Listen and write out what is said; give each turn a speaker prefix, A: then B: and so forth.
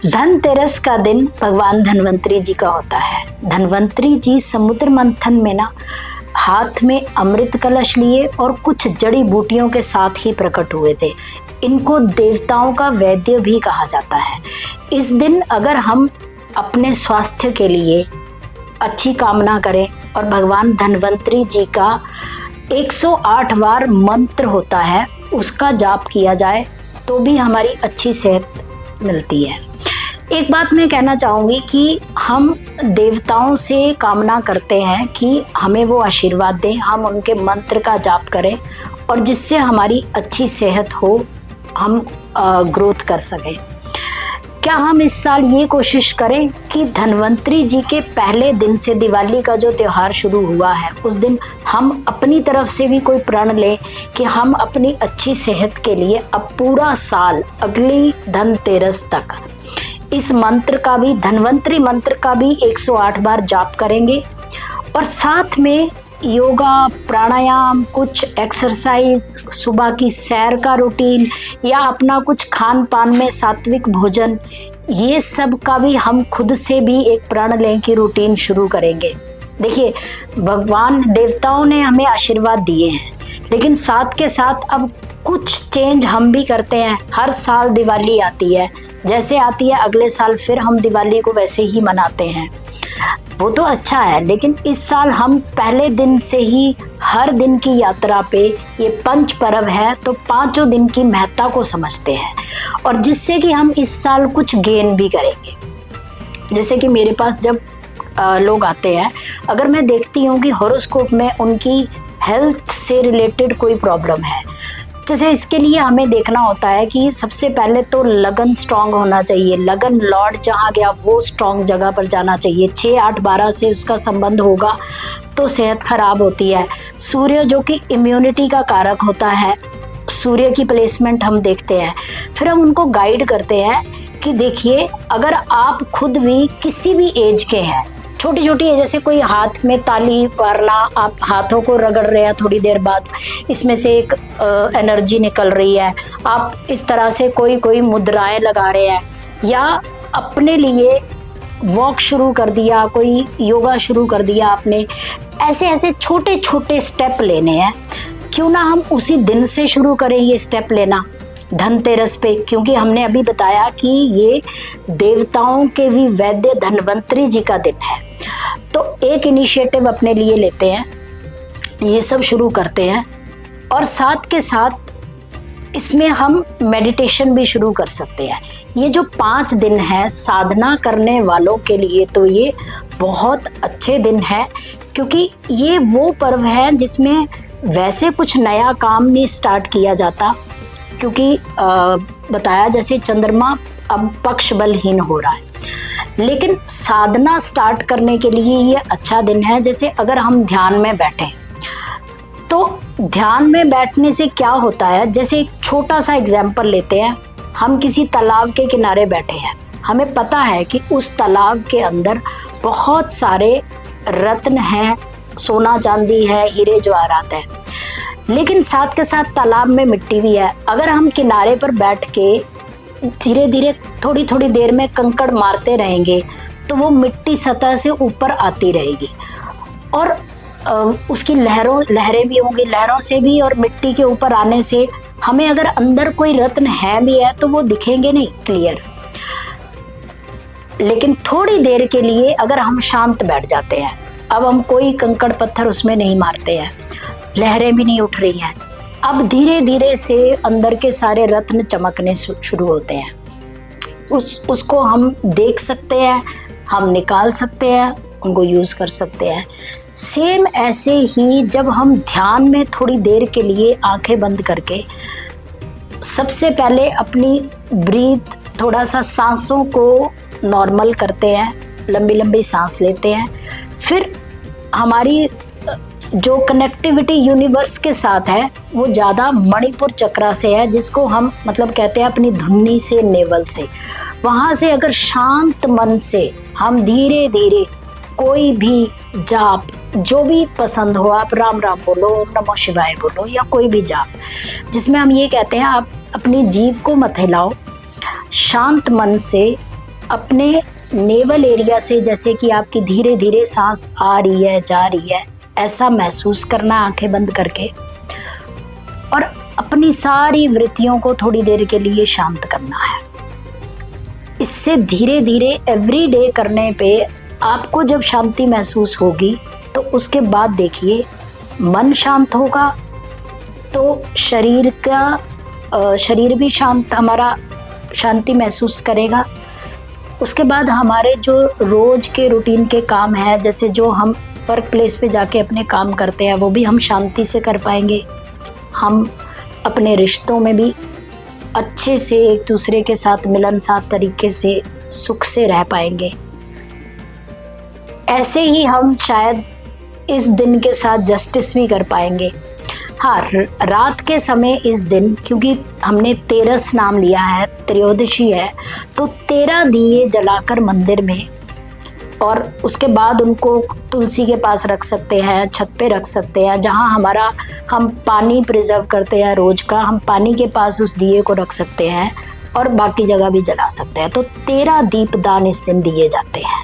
A: धनतेरस का दिन भगवान धन्वंतरी जी का होता है। धन्वंतरी जी समुद्र मंथन में ना हाथ में अमृत कलश लिए और कुछ जड़ी बूटियों के साथ ही प्रकट हुए थे। इनको देवताओं का वैद्य भी कहा जाता है। इस दिन अगर हम अपने स्वास्थ्य के लिए अच्छी कामना करें और भगवान धन्वंतरी जी का 108 बार मंत्र होता है उसका जाप किया जाए तो भी हमारी अच्छी सेहत मिलती है। एक बात मैं कहना चाहूँगी कि हम देवताओं से कामना करते हैं कि हमें वो आशीर्वाद दें, हम उनके मंत्र का जाप करें और जिससे हमारी अच्छी सेहत हो, हम ग्रोथ कर सकें। क्या हम इस साल ये कोशिश करें कि धन्वंतरी जी के पहले दिन से दिवाली का जो त्यौहार शुरू हुआ है उस दिन हम अपनी तरफ से भी कोई प्रण लें कि हम अपनी अच्छी सेहत के लिए अब पूरा साल अगली धनतेरस तक इस मंत्र का भी, धन्वंतरी मंत्र का भी 108 बार जाप करेंगे और साथ में योगा, प्राणायाम, कुछ एक्सरसाइज, सुबह की सैर का रूटीन या अपना कुछ खान पान में सात्विक भोजन, ये सब का भी हम खुद से भी एक प्रण लें कि रूटीन शुरू करेंगे। देखिए, भगवान देवताओं ने हमें आशीर्वाद दिए हैं, लेकिन साथ के साथ अब कुछ चेंज हम भी करते हैं। हर साल दिवाली आती है, जैसे आती है अगले साल फिर हम दिवाली को वैसे ही मनाते हैं। वो तो अच्छा है, लेकिन इस साल हम पहले दिन से ही हर दिन की यात्रा पे ये पंच पर्व है तो पांचों दिन की महत्ता को समझते हैं और जिससे कि हम इस साल कुछ गेन भी करेंगे। जैसे कि मेरे पास जब लोग आते हैं, अगर मैं देखती हूँ कि हॉरोस्कोप में उनकी हेल्थ से रिलेटेड कोई प्रॉब्लम है, जैसे इसके लिए हमें देखना होता है कि सबसे पहले तो लगन स्ट्रांग होना चाहिए। लगन लॉर्ड जहाँ गया वो स्ट्रांग जगह पर जाना चाहिए। 6, 8, 12 से उसका संबंध होगा तो सेहत खराब होती है। सूर्य जो कि इम्यूनिटी का कारक होता है, सूर्य की प्लेसमेंट हम देखते हैं, फिर हम उनको गाइड करते हैं कि देखिए, अगर आप खुद भी किसी भी एज के हैं, छोटी छोटी है, जैसे कोई हाथ में ताली मारना, आप हाथों को रगड़ रहे हैं, थोड़ी देर बाद इसमें से एक एनर्जी निकल रही है, आप इस तरह से कोई मुद्राएं लगा रहे हैं या अपने लिए वॉक शुरू कर दिया, कोई योगा शुरू कर दिया आपने, ऐसे ऐसे छोटे छोटे स्टेप लेने हैं। क्यों ना हम उसी दिन से शुरू करें ये स्टेप लेना धनतेरस पे, क्योंकि हमने अभी बताया कि ये देवताओं के भी वैद्य धन्वंतरी जी का दिन है। तो एक इनिशिएटिव अपने लिए लेते हैं, ये सब शुरू करते हैं और साथ के साथ इसमें हम मेडिटेशन भी शुरू कर सकते हैं। ये जो 5 दिन है साधना करने वालों के लिए तो ये बहुत अच्छे दिन है, क्योंकि ये वो पर्व है जिसमें वैसे कुछ नया काम नहीं स्टार्ट किया जाता, क्योंकि बताया जैसे चंद्रमा अब पक्ष बलहीन हो रहा है, लेकिन साधना स्टार्ट करने के लिए ये अच्छा दिन है। जैसे अगर हम ध्यान में बैठें तो ध्यान में बैठने से क्या होता है, जैसे एक छोटा सा एग्जाम्पल लेते हैं, हम किसी तालाब के किनारे बैठे हैं, हमें पता है कि उस तालाब के अंदर बहुत सारे रत्न हैं, सोना चांदी है, हीरे जवाहरात है, लेकिन साथ के साथ तालाब में मिट्टी भी है। अगर हम किनारे पर बैठ के धीरे धीरे थोड़ी थोड़ी देर में कंकड़ मारते रहेंगे तो वो मिट्टी सतह से ऊपर आती रहेगी और उसकी लहरें भी होंगी, लहरों से भी और मिट्टी के ऊपर आने से हमें अगर अंदर कोई रत्न है भी है तो वो दिखेंगे नहीं क्लियर। लेकिन थोड़ी देर के लिए अगर हम शांत बैठ जाते हैं, अब हम कोई कंकड़ पत्थर उसमें नहीं मारते हैं, लहरें भी नहीं उठ रही हैं, अब धीरे धीरे से अंदर के सारे रत्न चमकने शुरू होते हैं। उसको हम देख सकते हैं, हम निकाल सकते हैं, उनको यूज़ कर सकते हैं। सेम ऐसे ही जब हम ध्यान में थोड़ी देर के लिए आंखें बंद करके सबसे पहले अपनी ब्रीथ, थोड़ा सा सांसों को नॉर्मल करते हैं, लंबी लंबी सांस लेते हैं, फिर हमारी जो कनेक्टिविटी यूनिवर्स के साथ है वो ज़्यादा मणिपुर चक्रा से है, जिसको हम मतलब कहते हैं अपनी धुन्नी से, नेवल से। वहाँ से अगर शांत मन से हम धीरे धीरे कोई भी जाप, जो भी पसंद हो, आप राम राम बोलो, नमो शिवाय बोलो या कोई भी जाप, जिसमें हम ये कहते हैं आप अपनी जीभ को मत हिलाओ, शांत मन से अपने नेवल एरिया से, जैसे कि आपकी धीरे धीरे सांस आ रही है जा रही है, ऐसा महसूस करना आंखें बंद करके, और अपनी सारी वृत्तियों को थोड़ी देर के लिए शांत करना है। इससे धीरे धीरे एवरी डे करने पे आपको जब शांति महसूस होगी तो उसके बाद देखिए मन शांत होगा तो शरीर भी शांत, हमारा शांति महसूस करेगा। उसके बाद हमारे जो रोज के रूटीन के काम है, जैसे जो हम वर्क प्लेस पे जाके अपने काम करते हैं, वो भी हम शांति से कर पाएंगे। हम अपने रिश्तों में भी अच्छे से एक दूसरे के साथ मिलनसार तरीके से सुख से रह पाएंगे। ऐसे ही हम शायद इस दिन के साथ जस्टिस भी कर पाएंगे। हाँ, रात के समय इस दिन, क्योंकि हमने तेरस नाम लिया है, त्रयोदशी है, तो 13 दिए जलाकर मंदिर में, और उसके बाद उनको तुलसी के पास रख सकते हैं, छत पे रख सकते हैं, जहाँ हम पानी प्रिजर्व करते हैं रोज का, हम पानी के पास उस दिए को रख सकते हैं, और बाकी जगह भी जला सकते हैं। तो 13 दीपदान इस दिन दिए जाते हैं।